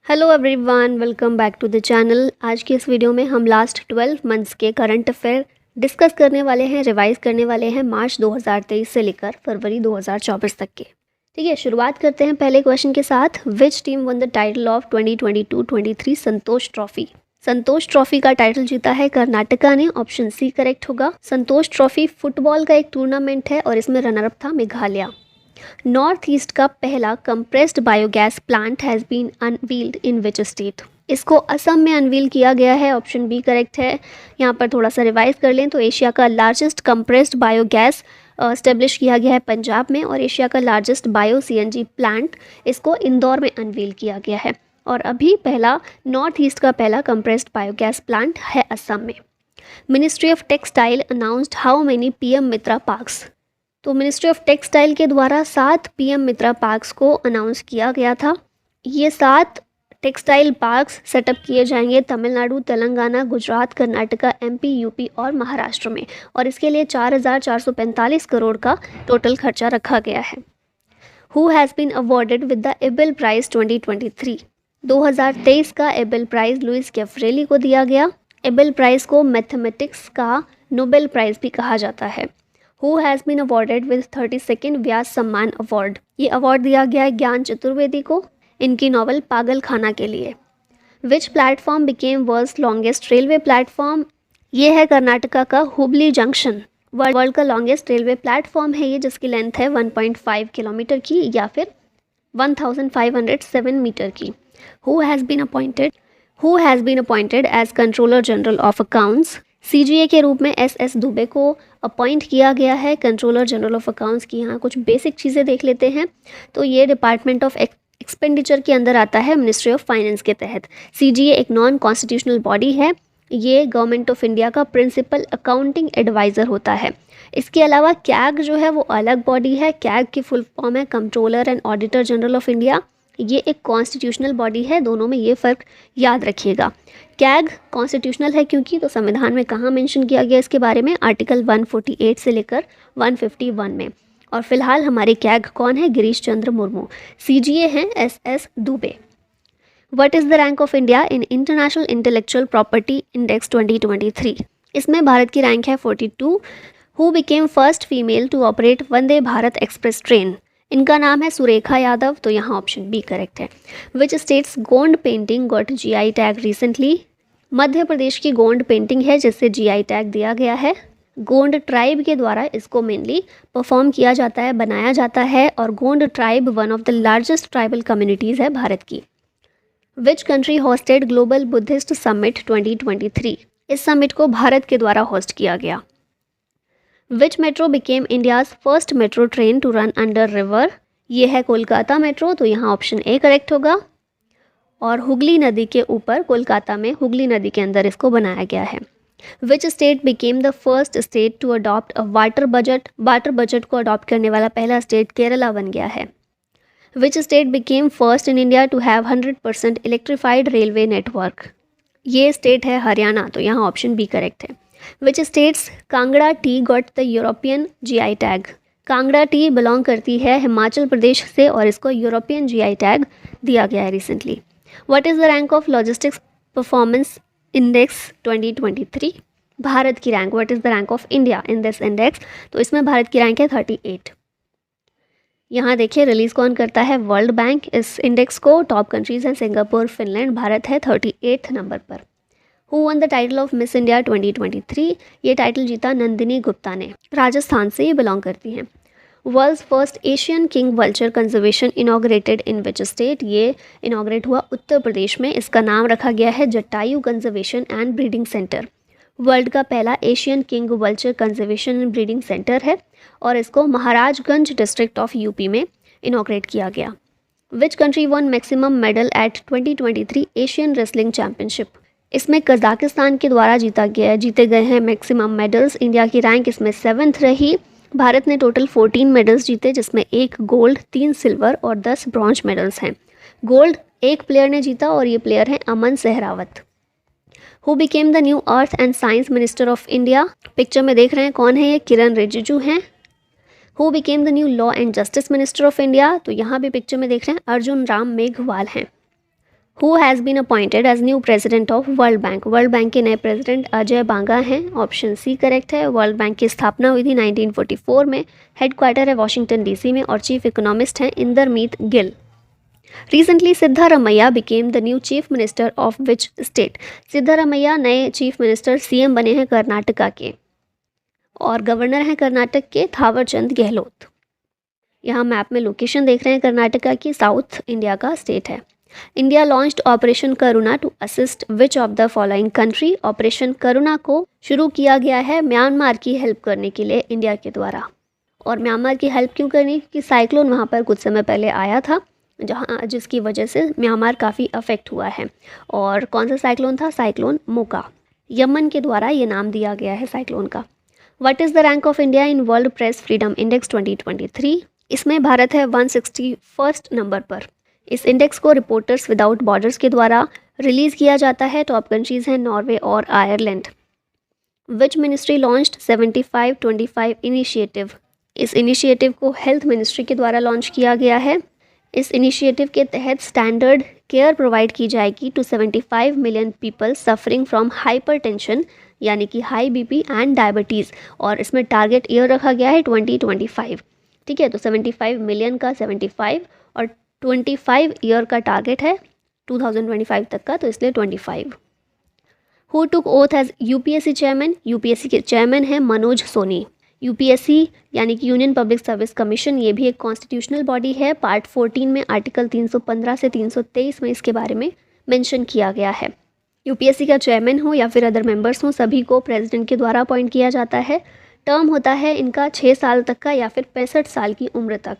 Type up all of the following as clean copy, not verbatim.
Hello everyone, welcome back to the channel. आज की इस वीडियो में हम लास्ट 12 मंथ्स के करंट अफेयर डिस्कस करने वाले हैं, रिवाइज करने वाले हैं मार्च 2023 से लेकर फरवरी 2024 तक के। ठीक है, शुरुआत करते हैं पहले क्वेश्चन के साथ। विच team won the title of 2022-23 Santosh trophy? Santosh trophy का टाइटल जीता है कर्नाटका ने। ऑप्शन सी करेक्ट होगा। संतोष ट्रॉफी फुटबॉल का एक टूर्नामेंट है और इसमें रनर अप था मेघालय। नॉर्थ ईस्ट का पहला compressed biogas plant has been unveiled in which state? इसको असम में अनवील किया गया है। ऑप्शन बी करेक्ट है। यहाँ पर थोड़ा सा रिवाइज कर लें तो एशिया का लार्जेस्ट कंप्रेस्ड बायोगैस स्टेब्लिश किया गया है पंजाब में, और एशिया का लार्जेस्ट बायो सीएनजी प्लांट इसको इंदौर में अनवील किया गया है। और अभी पहला नॉर्थ ईस्ट का पहला कंप्रेस्ड बायोगैस प्लांट है असम में। Ministry of textile announced how many PM Mitra parks? तो मिनिस्ट्री ऑफ टेक्सटाइल के द्वारा 7 पीएम मित्रा पार्क्स को अनाउंस किया गया था। ये 7 टेक्सटाइल पार्क्स सेटअप किए जाएंगे तमिलनाडु, तेलंगाना, गुजरात, कर्नाटका, एमपी, यूपी और महाराष्ट्र में, और इसके लिए 4,445 करोड़ का टोटल खर्चा रखा गया है। Who has been awarded with the Abel prize 2023? 2023 का एबेल प्राइज लुइस कैफरेली को दिया गया। एबेल प्राइज को मैथमेटिक्स का नोबेल प्राइज भी कहा जाता है। Who has been awarded with 32nd व्यास सम्मान अवार्ड? ये अवार्ड दिया गया है ज्ञान चतुर्वेदी को इनकी नॉवल पागल खाना के लिए। Which platform became world's longest railway platform? ये है कर्नाटका का हुबली जंक्शन। वर्ल्ड का लॉन्गेस्ट रेलवे प्लेटफॉर्म है ये, जिसकी लेंथ है 1.5 किलोमीटर की या फिर 1507 मीटर की। Who has been appointed as Controller General of Accounts? CGA के रूप में एस दुबे को अपॉइंट किया गया है कंट्रोलर जनरल ऑफ अकाउंट्स की। यहाँ कुछ बेसिक चीज़ें देख लेते हैं। तो ये डिपार्टमेंट ऑफ एक्सपेंडिचर के अंदर आता है, मिनिस्ट्री ऑफ फाइनेंस के तहत। सीजीए एक नॉन कॉन्स्टिट्यूशनल बॉडी है। ये गवर्नमेंट ऑफ इंडिया का प्रिंसिपल अकाउंटिंग एडवाइज़र होता है। इसके अलावा कैग जो है वो अलग बॉडी है। कैग की फुल फॉर्म है controller and auditor general of India. ये एक कॉन्स्टिट्यूशनल बॉडी है, दोनों में ये फ़र्क याद रखिएगा। कैग कॉन्स्टिट्यूशनल है क्योंकि, तो संविधान में कहाँ मेंशन किया गया इसके बारे में? आर्टिकल 148 से लेकर 151 में। और फिलहाल हमारे कैग कौन है? गिरीश चंद्र मुर्मू। सीजीए हैं S Dubey. What is the rank of India in international intellectual property index 2023? इसमें भारत की रैंक है 42। Who became first female to operate Vande Bharat express train? इनका नाम है सुरेखा यादव। तो यहाँ ऑप्शन बी करेक्ट है। Which states Gond painting got GI tag recently? Madhya Pradesh की गोंड पेंटिंग है जिससे जीआई टैग दिया गया है। गोंड ट्राइब के द्वारा इसको मेनली परफॉर्म किया जाता है, बनाया जाता है, और Gond tribe one of the largest tribal communities है भारत की। Which country hosted global Buddhist summit 2023? इस समिट को भारत के द्वारा होस्ट किया गया। Which metro became India's first metro train to run under river? ये है कोलकाता मेट्रो। तो यहाँ ऑप्शन ए करेक्ट होगा। और हुगली नदी के ऊपर, कोलकाता में हुगली नदी के अंदर इसको बनाया गया है। Which state became the first state to adopt a water budget? Water budget को अडॉप्ट करने वाला पहला स्टेट केरला बन गया है। Which state became first in India to have 100% electrified railway network? ये स्टेट है हरियाणा। तो यहाँ ऑप्शन बी करेक्ट है। Which states Kangra tea got the European GI tag? Kangra tea belong करती है हिमाचल प्रदेश से और इसको यूरोपियन जीआई टैग दिया गया है recently. What is the rank of logistics performance index 2023? Bharat की rank. What is the rank of India in this index? तो इसमें भारत की रैंक है 38। यहाँ देखिए रिलीज़ कौन करता है? वर्ल्ड बैंक इस इंडेक्स को। टॉप कंट्रीज़ हैं सिंगापुर, फिनलैंड। भारत है 38 नंबर पर। Who won the title of miss India 2023? ये टाइटल जीता नंदिनी गुप्ता ने। राजस्थान से ये बिलोंग करती हैं। World's first Asian king vulture conservation inaugurated in which state? ये इनॉग्रेट हुआ उत्तर प्रदेश में। इसका नाम रखा गया है Jatayu conservation and breeding centre. World का पहला Asian king vulture conservation and breeding centre है और इसको महाराजगंज डिस्ट्रिक्ट ऑफ यूपी में इनॉग्रेट किया गया। Which country won maximum medal at 2023 Asian wrestling championship? इसमें कजाकिस्तान के द्वारा जीते गए हैं मैक्सिमम मेडल्स। इंडिया की रैंक इसमें 7th रही। भारत ने टोटल 14 मेडल्स जीते, जिसमें 1 गोल्ड, 3 सिल्वर और 10 ब्रॉन्ज मेडल्स हैं। गोल्ड एक प्लेयर ने जीता और ये प्लेयर हैं Aman Sehrawat. Who became the new earth and science minister of India? Picture में देख रहे हैं कौन है? ये किरण रिजिजू हैं। Who became the new law and justice minister of India? तो यहाँ भी पिक्चर में देख रहे हैं अर्जुन राम मेघवाल हैं। Who has been appointed as new president of world bank? World bank के नए प्रेसिडेंट अजय बांगा हैं। ऑप्शन सी करेक्ट है। वर्ल्ड बैंक की स्थापना हुई थी 1944 में। हेडक्वार्टर है वॉशिंगटन डीसी में और चीफ इकोनॉमिस्ट हैं Indermit Gill. Recently, Siddaramaiah became the new chief minister of which state? Siddaramaiah नए चीफ मिनिस्टर सीएम बने हैं कर्नाटका के और गवर्नर हैं कर्नाटक के थावरचंद गहलोत। यहाँ मैप में लोकेशन देख रहे हैं कर्नाटका की, साउथ इंडिया का स्टेट है। India launched operation Karuna to assist which of the following country? Operation Karuna को शुरू किया गया है म्यांमार की हेल्प करने के लिए इंडिया के द्वारा। और म्यांमार की हेल्प क्यों करनी? क्योंकि साइक्लोन वहाँ पर कुछ समय पहले आया था जिसकी वजह से म्यांमार काफ़ी अफेक्ट हुआ है। और कौन सा साइक्लोन था? साइक्लोन मोका। यमन के द्वारा ये नाम दिया गया है साइक्लोन का। What is the rank of India in world press freedom index 2023? इसमें भारत है 161st नंबर पर। इस इंडेक्स को रिपोर्टर्स विदाउट बॉर्डर्स के द्वारा रिलीज़ किया जाता है। टॉप कंट्रीज़ हैं नॉर्वे और Ireland. Which ministry launched 75-25 initiative? इस इनिशिएटिव को हेल्थ मिनिस्ट्री के द्वारा लॉन्च किया गया है। इस इनिशिएटिव के तहत स्टैंडर्ड केयर प्रोवाइड की जाएगी to 75 million people suffering from hypertension यानी कि हाई बीपी एंड डायबिटीज़। और इसमें टारगेट ईयर रखा गया है 2025। ठीक है, तो 75 मिलियन का 75 और 25 ईयर का टारगेट है 2025 तक का, तो इसलिए 25। Who took oath as UPSC chairman? UPSC के चेयरमैन हैं मनोज सोनी। यूपीएससी यानी कि यूनियन पब्लिक सर्विस कमीशन, ये भी एक कॉन्स्टिट्यूशनल बॉडी है। पार्ट 14 में आर्टिकल 315 से 323 में इसके बारे में मेंशन किया गया है। यूपीएससी का चेयरमैन हो या फिर अदर मेंबर्स हो, सभी को प्रेसिडेंट के द्वारा अपॉइंट किया जाता है। टर्म होता है इनका 6 साल तक का या फिर 65 साल की उम्र तक।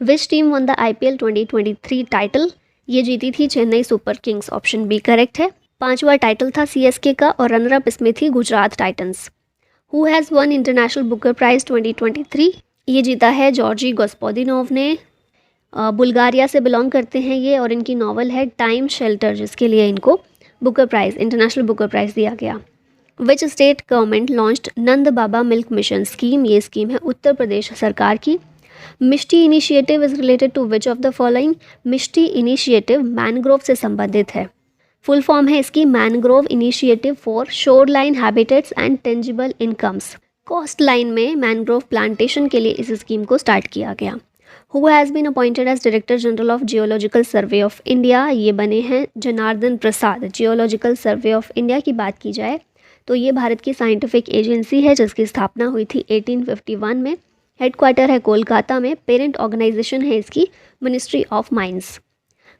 Which team won the IPL 2023 title? ये जीती थी Chennai super kings. Option B correct है। 5वां टाइटल था CSK का और रनर अप इसमें थी Gujarat titans. Who has won international Booker prize 2023? ये जीता है जॉर्जी गोस्पोदिनोव ने। बुल्गारिया से बिलोंग करते हैं ये और इनकी नावल है टाइम शेल्टर, जिसके लिए इनको Booker prize, international Booker prize दिया गया। Which state government launched Nand Baba milk mission scheme? ये स्कीम है उत्तर प्रदेश सरकार की। Mishti initiative is related to which of the following? Mishti initiative mangrove से संबंधित है। फुल फॉर्म है इसकी mangrove initiative for shoreline habitats and tangible incomes. Coast line में मैनग्रोव प्लांटेशन के लिए इस स्कीम को स्टार्ट किया गया। Who has been appointed as director general of geological survey of India? ये बने हैं Janardan Prasad. Geological survey of India की बात की जाए तो ये भारत की साइंटिफिक एजेंसी है जिसकी स्थापना हुई थी 1851 में। हेडक्वार्टर है कोलकाता में। पेरेंट ऑर्गेनाइजेशन है इसकी ministry of mines.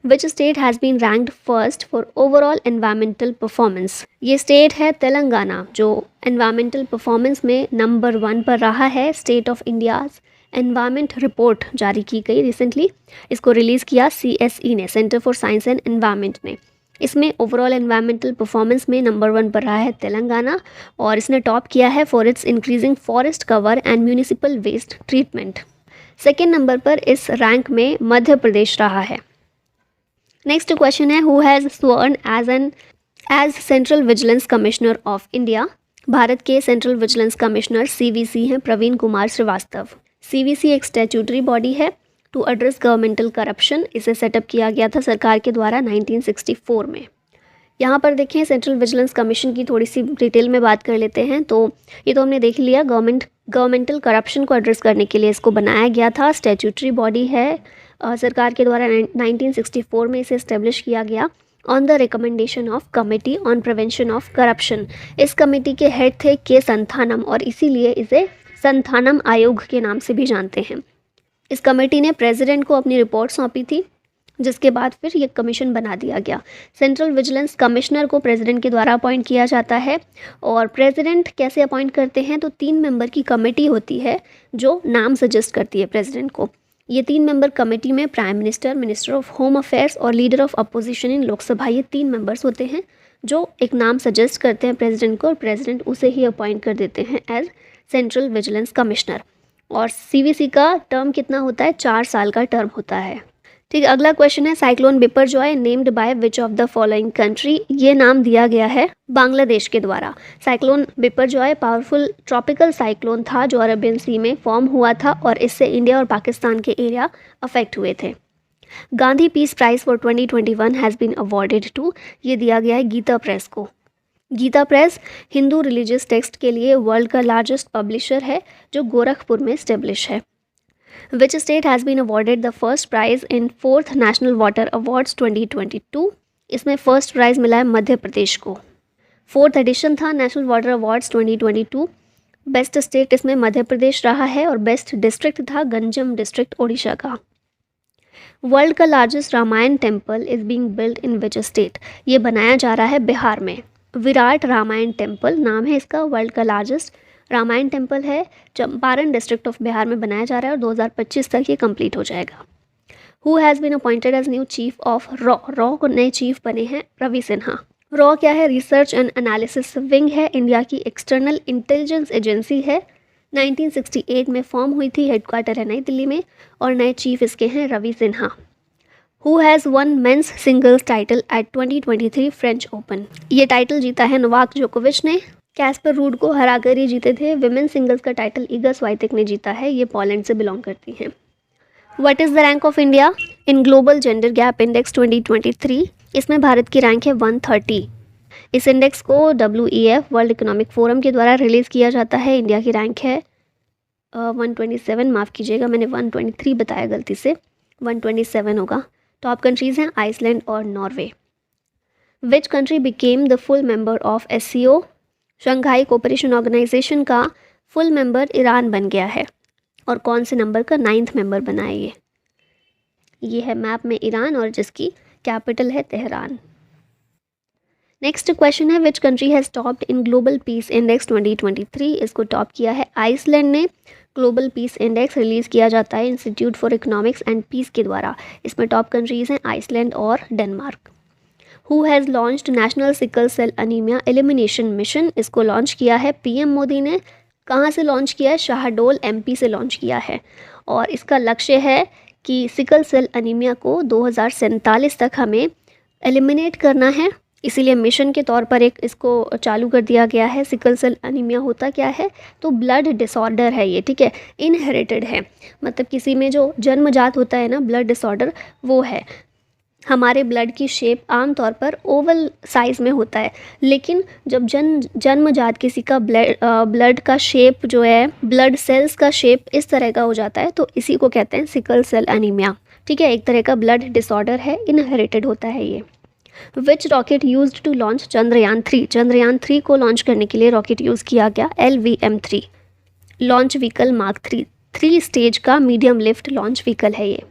Which state has been ranked first for overall environmental performance? ये स्टेट है तेलंगाना जो environmental performance में नंबर 1 पर रहा है। State of India's environment report जारी की गई रिसेंटली। इसको रिलीज़ किया CSE ने, centre for science and environment ने। इसमें ओवरऑल एनवायरमेंटल परफॉर्मेंस में नंबर 1 पर रहा है तेलंगाना और इसने टॉप किया है for its increasing forest cover and municipal waste treatment. Second number पर इस रैंक में मध्य प्रदेश रहा है। नेक्स्ट क्वेश्चन है who has sworn as central vigilance commissioner of India? Bharat के सेंट्रल विजिलेंस कमिश्नर CVC हैं प्रवीण कुमार श्रीवास्तव। CVC एक स्टैट्यूटरी बॉडी है टू एड्रेस गवर्नमेंटल करप्शन। इसे सेटअप किया गया था सरकार के द्वारा 1964 में। यहाँ पर देखें सेंट्रल विजिलेंस कमीशन की थोड़ी सी डिटेल में बात कर लेते हैं। तो ये तो हमने देख लिया, गवर्नमेंटल करप्शन को एड्रेस करने के लिए इसको बनाया गया था। स्टैट्यूटरी बॉडी है सरकार के द्वारा 1964 में इसे इस्टेब्लिश किया गया on the recommendation of committee on prevention of corruption. इस कमेटी के हेड थे के संथानम और इसीलिए इसे संथानम आयोग के नाम से भी जानते हैं। इस कमेटी ने प्रेसिडेंट को अपनी रिपोर्ट सौंपी थी जिसके बाद फिर ये कमीशन बना दिया गया। सेंट्रल विजिलेंस कमिश्नर को प्रेसिडेंट के द्वारा अपॉइंट किया जाता है और प्रेसिडेंट कैसे अपॉइंट करते हैं तो 3 मेंबर की कमेटी होती है जो नाम सजेस्ट करती है प्रेसिडेंट को। ये 3 मेंबर कमेटी में prime minister, minister of home affairs और leader of opposition in Lok Sabha, ये 3 मेंबर्स होते हैं जो एक नाम सजेस्ट करते हैं प्रेसिडेंट को और प्रेसिडेंट उसे ही अपॉइंट कर देते हैं एज सेंट्रल विजिलेंस कमिश्नर। और CVC का टर्म कितना होता है? 4 साल का टर्म होता है। ठीक है, अगला क्वेश्चन है cyclone Biparjoy named by which of the following country? ये नाम दिया गया है बांग्लादेश के द्वारा। Cyclone Biparjoy powerful tropical cyclone था जो अरबियन सी में फॉर्म हुआ था और इससे इंडिया और पाकिस्तान के एरिया अफेक्ट हुए थे। Gandhi peace prize for 2021 has been awarded to, ये दिया गया है गीता प्रेस को। Gita press Hindu religious text के लिए वर्ल्ड का लार्जेस्ट पब्लिशर है जो गोरखपुर में स्टेब्लिश है। Which state has been awarded the first prize in 4th national water awards 2022, इसमें फर्स्ट प्राइज मिला है मध्य प्रदेश को। 4th एडिशन था national water awards 2022। Best state इसमें मध्य प्रदेश रहा है और बेस्ट डिस्ट्रिक्ट था गंजम डिस्ट्रिक्ट ओडिशा का। वर्ल्ड का largest Ramayana temple is being built in which state, ये बनाया जा रहा है बिहार में। विराट रामायण टेम्पल नाम है इसका, वर्ल्ड का लार्जेस्ट रामायण टेम्पल है, चंपारण डिस्ट्रिक्ट ऑफ बिहार में बनाया जा रहा है और 2025 तक ये कंप्लीट हो जाएगा। Who has been appointed as new chief of रॉ को नए चीफ बने हैं रवि सिन्हा। रॉ क्या है? रिसर्च एंड एनालिसिस विंग है, इंडिया की एक्सटर्नल इंटेलिजेंस एजेंसी है। 1968 में फॉर्म हुई थी, हेडक्वार्टर है नई दिल्ली में और नए चीफ इसके हैं Ravi Sinha. Who has won men's singles title at 2023 French open, ये टाइटल जीता है नोवाक जोकोविच ने। कैस्पर रूड को हराकर ये जीते थे। विमेन सिंगल्स का टाइटल इगा स्वाइतेक ने जीता है, ये पोलैंड से बिलोंग करती हैं। What is the rank of India in global gender gap index 2023, इसमें भारत की रैंक है 130। इस इंडेक्स को WEF वर्ल्ड इकोनॉमिक फोरम के द्वारा रिलीज़ किया जाता है। इंडिया की रैंक है 127, माफ़ कीजिएगा मैंने 123 बताया गलती से, 127 होगा। टॉप कंट्रीज़ हैं आइसलैंड और Norway. Which country became the full member of SCO, Shanghai cooperation organisation का फुल मेंबर ईरान बन गया है और कौन से नंबर का 9th मेंबर बना है ये है मैप में ईरान और जिसकी कैपिटल है तेहरान। नेक्स्ट क्वेश्चन है which country has topped in global peace index 2023, इसको टॉप किया है आइसलैंड ने। ग्लोबल पीस इंडेक्स रिलीज़ किया जाता है institute for economics and peace के द्वारा। इसमें टॉप कंट्रीज़ हैं आइसलैंड और Denmark. Who has launched national sickle cell anaemia elimination mission, इसको लॉन्च किया है PM मोदी ने। कहाँ से लॉन्च किया है? शाहडोल MP से लॉन्च किया है और इसका लक्ष्य है कि सिकल सेल अनीमिया को 2047 तक हमें एलिमिनेट करना है, इसीलिए मिशन के तौर पर एक इसको चालू कर दिया गया है। सिकल सेल अनीमिया होता क्या है? तो ब्लड डिसऑर्डर है ये, ठीक है, इनहेरिटेड है, मतलब किसी में जो जन्मजात होता है ना ब्लड डिसऑर्डर वो है। हमारे ब्लड की शेप आमतौर पर ओवल साइज़ में होता है, लेकिन जब जन्मजात किसी का ब्लड का शेप जो है, ब्लड सेल्स का शेप इस तरह का हो जाता है, तो इसी को कहते हैं सिकल सेल अनीमिया, ठीक है। एक तरह का ब्लड डिसऑर्डर है, इनहेरिटेड होता है ये। Which rocket used to launch Chandrayaan 3, Chandrayaan 3 को लॉन्च करने के लिए रॉकेट यूज़ किया गया LVM-3 launch vehicle mark 3 stage का मीडियम लिफ्ट लॉन्च व्हीकल है ये।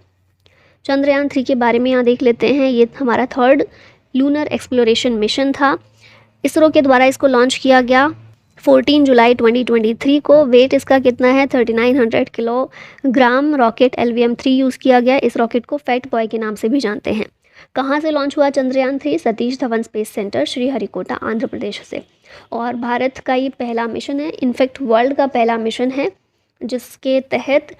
चंद्रयान 3 के बारे में यहाँ देख लेते हैं। ये हमारा 3rd लूनर एक्सप्लोरेशन मिशन था, इसरो के द्वारा इसको लॉन्च किया गया 14 जुलाई 2023 को। वेट इसका कितना है? 3900 किलोग्राम रॉकेट LVM-3 यूज़ किया गया। इस रॉकेट को फैट बॉय के नाम से भी जानते हैं। कहाँ से लॉन्च हुआ चंद्रयान 3? सतीश धवन स्पेस सेंटर, श्रीहरिकोटा, आंध्र प्रदेश से। और भारत का ये पहला मिशन है, इनफैक्ट वर्ल्ड का पहला मिशन है, जिसके तहत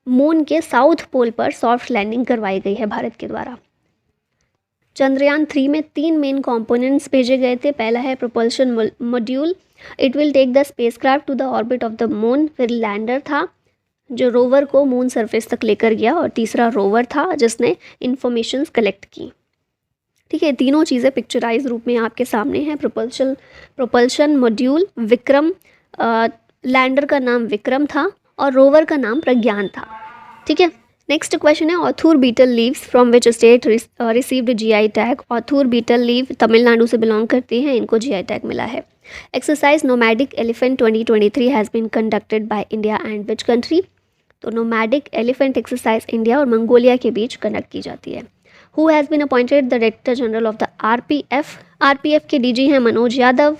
मून के साउथ पोल पर सॉफ्ट लैंडिंग करवाई गई है भारत के द्वारा। चंद्रयान 3 में 3 मेन कंपोनेंट्स भेजे गए थे। पहला है propulsion module, it will take the spacecraft to the orbit of the moon. फिर लैंडर था जो रोवर को मून सरफेस तक लेकर गया, और तीसरा रोवर था जिसने इंफॉर्मेशंस कलेक्ट की, ठीक है। तीनों चीज़ें पिक्चराइज रूप में आपके सामने हैं। प्रोपल्शन मॉड्यूल विक्रम, लैंडर का नाम विक्रम था और रोवर का नाम प्रज्ञान था, ठीक है। नेक्स्ट क्वेश्चन है Authoor betel leaves from which state received GI tag. Authoor betel leaf Tamil Nadu से बिलोंग करती हैं, इनको GI टैग मिला है। Exercise nomadic elephant 2023 has been conducted by India and which country. तो नोमैडिक एलिफेंट एक्सरसाइज इंडिया और मंगोलिया के बीच कंडक्ट की जाती है। Who has been appointed the director general of the RPF के DG हैं Manoj Yadav.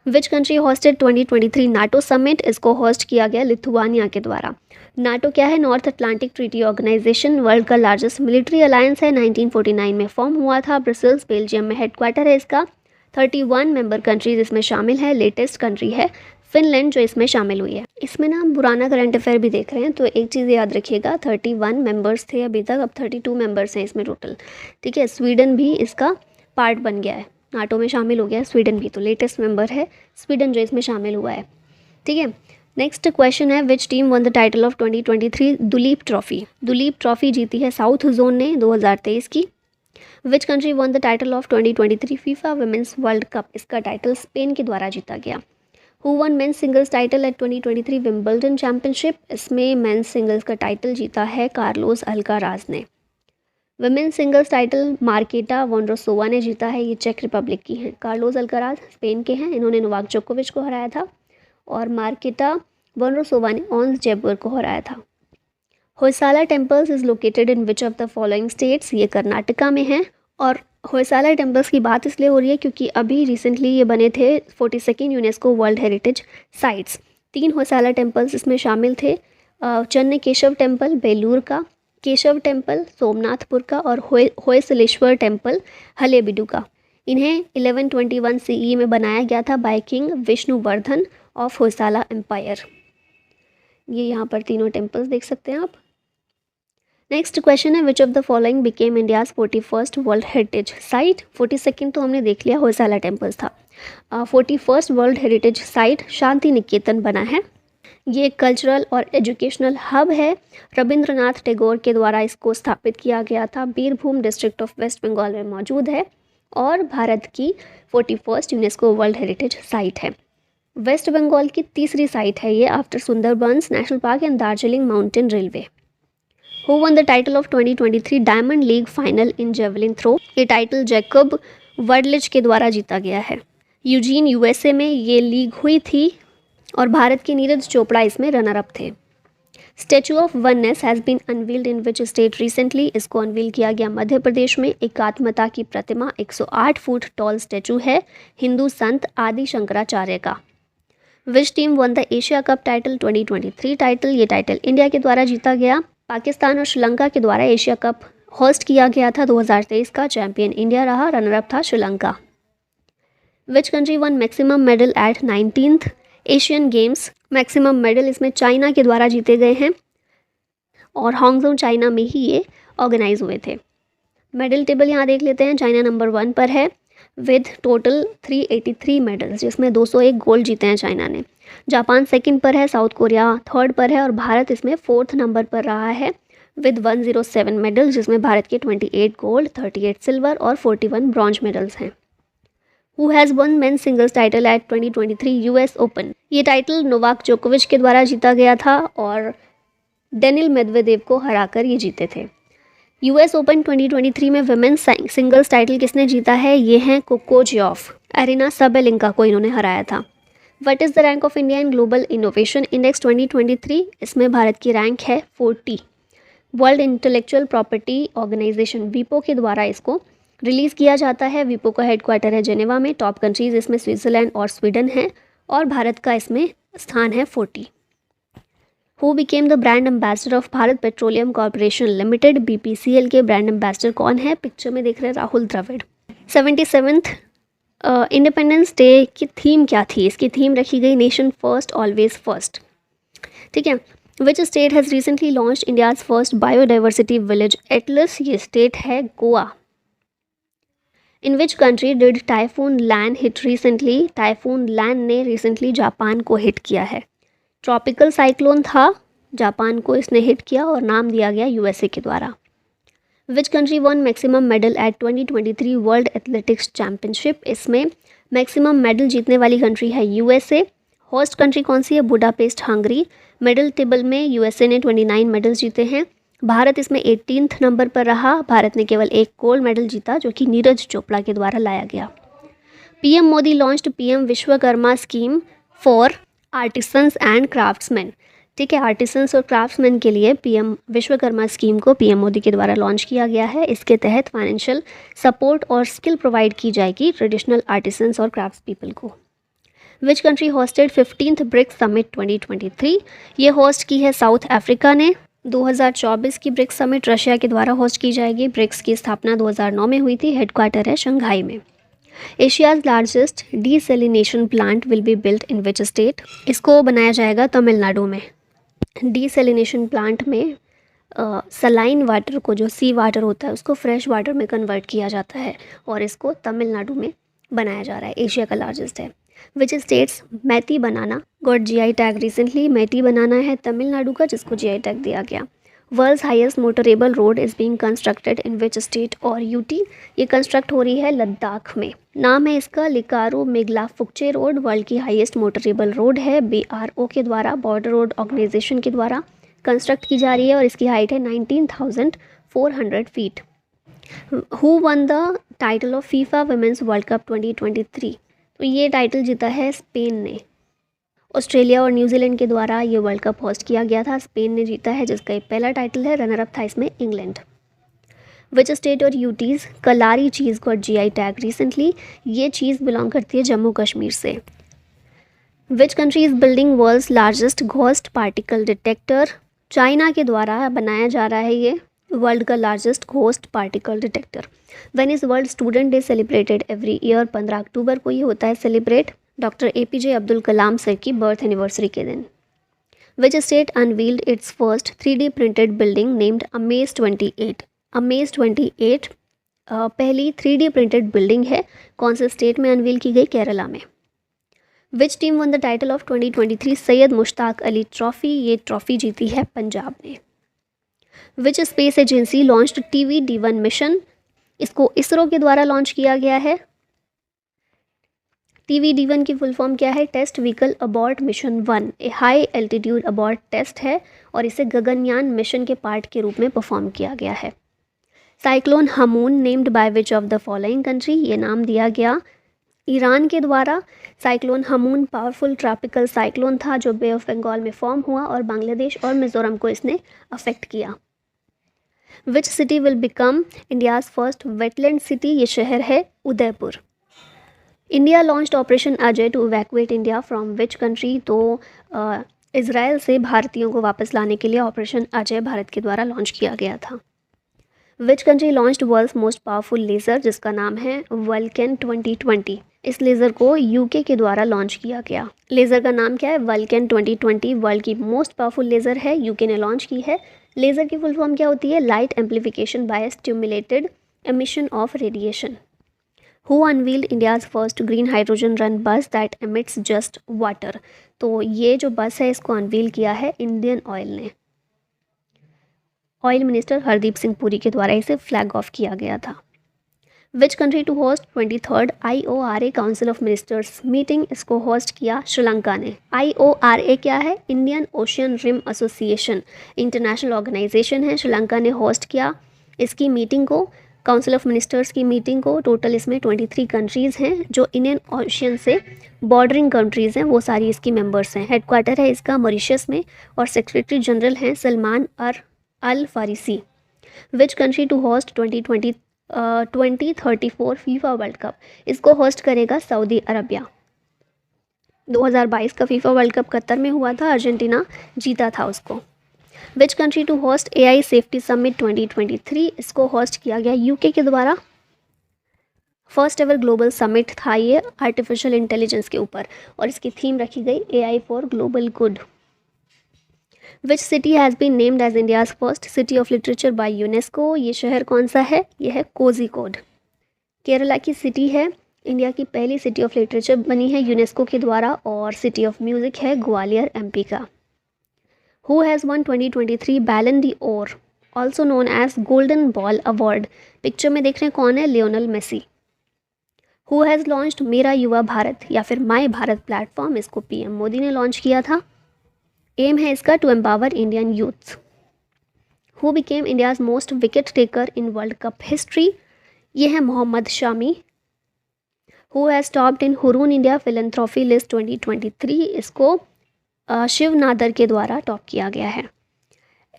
Which country hosted 2023 NATO summit, इसको होस्ट किया गया लिथुआनिया के द्वारा। नाटो क्या है? North Atlantic treaty organisation, world का लार्जेस्ट मिलिट्री अलायंस है, 1949 में फॉर्म हुआ था। ब्रसेल्स बेल्जियम में हेडक्वार्टर है इसका। 31 मेंबर कंट्रीज इसमें शामिल है। लेटेस्ट कंट्री है फिनलैंड जो इसमें शामिल हुई है। इसमें ना पुराना करंट अफेयर भी देख रहे हैं, तो एक चीज़ याद रखिएगा, 31 मेंबर्स थे अभी तक, अब 32 मेंबर्स हैं इसमें टोटल, ठीक है। स्वीडन भी इसका पार्ट बन गया है, नाटो में शामिल हो गया है स्वीडन भी, तो लेटेस्ट मेंबर है स्वीडन जो इसमें शामिल हुआ है, ठीक है। नेक्स्ट क्वेश्चन है, which team won the title of 2023 Duleep trophy. Duleep trophy जीती है साउथ जोन ने 2023 की। Which country won the title of 2023 FIFA women's world cup. इसका टाइटल स्पेन के द्वारा जीता गया। Who won men's singles title at 2023 Wimbledon championship. इसमें मेंस सिंगल्स का टाइटल जीता है कार्लोस अल्काराज ने। Women's singles title Marketa Vondrousova ने जीता है, ये चेक रिपब्लिक की हैं। कार्लोस अल्काराज स्पेन के हैं, इन्होंने नोवाक जोकोविच को हराया था, और मार्केटा वोंड्रोसोवा ने ऑन्स जेबर को हराया था। Hoysala temples is located in which of the following states. ये कर्नाटका में है। और होयसाला टेम्पल्स की बात इसलिए हो रही है क्योंकि अभी रिसेंटली ये बने थे 42nd UNESCO world heritage sites. 3 Hoysala temples इसमें शामिल थे, चन्न केशव टेम्पल बेलूर का, केशव टेम्पल सोमनाथपुर का, और होयसलेश्वर टेम्पल हलेबीडु का। इन्हें 1121 CE में बनाया गया था by king Vishnuvardhana of Hoysala empire. ये यहाँ पर तीनों टेम्पल्स देख सकते हैं आप। नेक्स्ट क्वेश्चन है, विच of the following became India's 41st world heritage site. 42nd तो हमने देख लिया, होयसाला टेम्पल्स था। 41st world heritage site Shanti Niketan बना है। ये कल्चरल और एजुकेशनल हब है। रविंद्रनाथ टैगोर के द्वारा इसको स्थापित किया गया था। Birbhum district of west Bengal में मौजूद है और भारत की 41st UNESCO world heritage site है। वेस्ट बंगाल की तीसरी साइट है ये after Sundarbans national park and Darjeeling mountain railway. Who won the title of 2023 diamond league final in javelin throw. ये टाइटल जैकब वर्डलिच के द्वारा जीता गया है। यूजीन USA में ये लीग हुई थी और भारत के नीरज चोपड़ा इसमें रनर अप थे। Statue of oneness has been unveiled in which state recently. इसको अनवील किया गया मध्य प्रदेश में। एकात्मता की प्रतिमा 108 फुट टॉल स्टैचू है हिंदू संत आदि शंकराचार्य का। विच team won the Asia cup title 2023 title. ये टाइटल इंडिया के द्वारा जीता गया। पाकिस्तान और श्रीलंका के द्वारा एशिया कप होस्ट किया गया था 2023 का। चैंपियन इंडिया रहा, रनर अप था श्रीलंका। विच country won maximum medal eight 19th Asian games. Maximum medal इसमें चाइना के द्वारा जीते गए हैं और हांगजो चाइना में ही ये ऑर्गेनाइज हुए थे। मेडल टेबल यहाँ देख लेते हैं। चाइना नंबर 1 पर है विद टोटल 383 मेडल्स, जिसमें 201 गोल्ड जीते हैं चाइना ने। जापान सेकंड पर है, साउथ कोरिया थर्ड पर है और भारत इसमें 4th नंबर पर रहा है विद 107 मेडल्स, जिसमें भारत के 28 गोल्ड, 38 सिल्वर और 41 ब्रॉन्ज मेडल्स हैं। Who has won men's singles title at 2023 US open. ये टाइटल नोवाक जोकोविच के द्वारा जीता गया था और डेनिल मेदवेदेव को हराकर ये जीते थे। US ओपन 2023 में वुमेन्स सिंगल्स टाइटल किसने जीता है? ये हैं कोकोजियोफ। एरिना सबेलिंका को इन्होंने हराया था। What is the rank of India in global innovation index 2023? इसमें भारत की रैंक है 40। वर्ल्ड इंटेलेक्चुअल प्रॉपर्टी ऑर्गेनाइजेशन वीपो के द्वारा इसको रिलीज़ किया जाता है। वीपो का हेडक्वार्टर है जेनेवा में। टॉप कंट्रीज़ इसमें स्विट्ज़रलैंड और स्वीडन है और भारत का इसमें स्थान है 40। Who became the brand ambassador of Bharat petroleum corporation limited. BPCL के ब्रांड एम्बेसडर कौन है? पिक्चर में देख रहे हैं Rahul Dravid. 77th independence day की थीम क्या थी? इसकी थीम रखी गई नेशन फर्स्ट ऑलवेज फर्स्ट। ठीक है। Which state has recently launched India's first biodiversity village atlas. ये स्टेट है Goa. In which country did typhoon Lan hit recently. Typhoon Lan ने रिसेंटली जापान को हिट किया है। ट्रॉपिकल साइक्लोन था, जापान को इसने हिट किया और नाम दिया गया USA के द्वारा। विच country won maximum medal at 2023 world athletics championship. इसमें मैक्सिमम मेडल जीतने वाली कंट्री है USA। होस्ट कंट्री कौन सी है? Budapest Hungary. मेडल टेबल में USA ने 29 मेडल्स जीते हैं। भारत इसमें 18th नंबर पर रहा। भारत ने केवल 1 गोल्ड मेडल जीता जो कि नीरज चोपड़ा के द्वारा लाया गया। PM Modi launched PM Vishwakarma scheme for artisans and craftsman. ठीक है, आर्टिसंस और क्राफ्ट्समैन के लिए PM विश्वकर्मा स्कीम को PM मोदी के द्वारा लॉन्च किया गया है। इसके तहत फाइनेंशियल सपोर्ट और स्किल प्रोवाइड की जाएगी ट्रेडिशनल आर्टिसंस और क्राफ्ट्स पीपल को। Which country hosted 15th BRICS summit 2023? ये होस्ट की है साउथ अफ्रीका ने। 2024 की ब्रिक्स समिट रशिया के द्वारा होस्ट की जाएगी। ब्रिक्स की स्थापना 2009 में हुई थी। हेडक्वार्टर है शंघाई में। Asia's largest desalination plant will be built in which state? इसको बनाया जाएगा तमिलनाडु में। डीसेलिनेशन प्लांट में सलाइन वाटर को, जो सी वाटर होता है, उसको फ्रेश वाटर में कन्वर्ट किया जाता है और इसको तमिलनाडु में बनाया जा रहा है। एशिया का लार्जेस्ट है। Which states Matti banana got GI tag recently. Matti banana है तमिलनाडु का, जिसको GI टैग दिया गया। World's highest motorable road is being constructed in which state और UT। ये कंस्ट्रक्ट हो रही है लद्दाख में। नाम है इसका लिकारो मेगला फुक्चे रोड। वर्ल्ड की हाईएस्ट मोटरेबल रोड है, BRO के द्वारा, बॉर्डर रोड ऑर्गेनाइजेशन के द्वारा कंस्ट्रक्ट की जा रही है और इसकी हाइट है 19,400 feet. Who won the title of FIFA women's world cup 2023। तो ये टाइटल जीता है स्पेन ने। ऑस्ट्रेलिया और न्यूजीलैंड के द्वारा ये वर्ल्ड कप होस्ट किया गया था, स्पेन ने जीता है, जिसका एक पहला टाइटल है। रनर अप था इसमें इंग्लैंड। विच स्टेट और UTs kalari cheese got GI tag recently. ये चीज़ बिलोंग करती है जम्मू कश्मीर से। Which country is building world's largest ghost particle detector. China के द्वारा बनाया जा रहा है ये वर्ल्ड का largest ghost particle detector. When is world student day celebrated every year. 15 अक्टूबर को ये होता है celebrate, doctor APJ Abdul Kalam sir की बर्थ एनिवर्सरी के दिन। Which state unveiled it's first 3D printed building named amaze 28। Amaze 28 पहली 3D प्रिंटेड बिल्डिंग है। कौन से स्टेट में अनवील की गई? केरला में। विच team won the title of 2023 Syed Mushtaq Ali trophy. ये ट्रॉफी जीती है पंजाब ने। Which space agency launched TVD-1 mission. इसको इसरो के द्वारा लॉन्च किया गया है। TVD-1 की फुल फॉर्म क्या है? Test vehicle abort mission 1। A high altitude abort test है और इसे गगनयान मिशन के पार्ट के रूप में परफॉर्म किया गया है। Cyclone Hamoon named by which of the following country. ये नाम दिया गया ईरान के द्वारा। Cyclone Hamoon powerful tropical cyclone था जो बे ऑफ बंगाल में फॉर्म हुआ और बांग्लादेश और मिजोरम को इसने अफेक्ट किया। Which city will become India's first wetland city. ये शहर है Udaipur. India launched operation Ajay to evacuate India from which country. तो इज़राइल से भारतीयों को वापस लाने के लिए ऑपरेशन अजय भारत के द्वारा लॉन्च किया गया था। Which country launched world's most powerful laser, जिसका नाम है वल्कन 2020। इस लेज़र को UK के द्वारा लॉन्च किया गया। लेज़र का नाम क्या है? वल्कन 2020। वर्ल्ड की मोस्ट पावरफुल लेज़र है, UK ने लॉन्च की है। लेज़र की फुल फॉर्म क्या होती है? Light amplification by stimulated emission of radiation. Who unveiled India's first green hydrogen run बस दैट एमिट्स जस्ट वाटर। तो ये जो बस है इसको अनवील किया है इंडियन ऑयल ने। ऑयल मिनिस्टर हरदीप सिंह पुरी के द्वारा इसे फ्लैग ऑफ किया गया था। Which country to host 23rd IORA council of ministers meeting. इसको होस्ट किया श्रीलंका ने। IORA क्या है? Indian ocean rim association, international organisation है। श्रीलंका ने होस्ट किया इसकी मीटिंग को, काउंसिल ऑफ मिनिस्टर्स की मीटिंग को। टोटल इसमें 23 कंट्रीज़ हैं जो इंडियन ओशियन से बॉर्डरिंग कंट्रीज़ हैं, वो सारी इसकी मेंबर्स हैं। हेडक्वार्टर है इसका मॉरिशस में और सेक्रेटरी जनरल हैं Salman Al Farisi. Which country to host 2034 FIFA World Cup. इसको होस्ट करेगा सऊदी अरबिया। 2022 का फीफा वर्ल्ड कप कतर में हुआ था, अर्जेंटीना जीता था उसको। Which country to host AI safety summit 2023। इसको होस्ट किया गया UK के द्वारा। फर्स्ट एवर ग्लोबल समिट था ये आर्टिफिशियल इंटेलिजेंस के ऊपर और इसकी थीम रखी गई AI for global good. Which city has been named as India's first city of literature by UNESCO. ये शहर कौन सा है? ये है कोझिकोड। केरला की सिटी है, इंडिया की पहली सिटी ऑफ लिटरेचर बनी है यूनेस्को के द्वारा और सिटी ऑफ म्यूज़िक है ग्वालियर MP का। Who has won 2023 Ballon d'Or also known as golden ball award. Picture में देख रहे हैं कौन है? Lionel Messi. Who has launched Mera Yuva Bharat या फिर माई भारत प्लेटफॉर्म। इसको PM मोदी ने लॉन्च किया था। एम है इसका to empower Indian youths. Who became India's most wicket taker in World Cup history. ये है Mohammed Shami. Who has topped in Hurun India philanthropy list 2023। इसको शिव नादर के द्वारा टॉप किया गया है।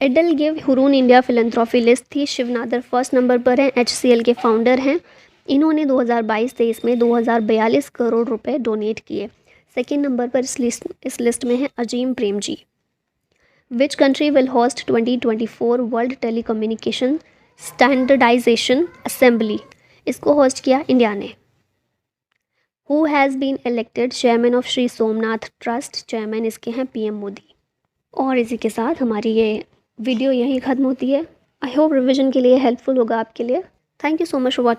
EdelGive Hurun India philanthropy list थी, शिव नादर फर्स्ट नंबर पर हैं, HCL के फाउंडर हैं। इन्होंने 2022-23 में 2042 करोड़ रुपए डोनेट किए। सेकेंड नंबर पर इस लिस्ट में है Azim Premji. Which country will host 2024 world telecommunication standardization assembly. इसको होस्ट किया इंडिया ने। Who has been elected chairman of Shri Somnath trust. Chairman इसके हैं PM मोदी। और इसी के साथ हमारी ये वीडियो यहीं ख़त्म होती है। आई होप रिवीजन के लिए हेल्पफुल होगा आपके लिए। Thank you so much for watching.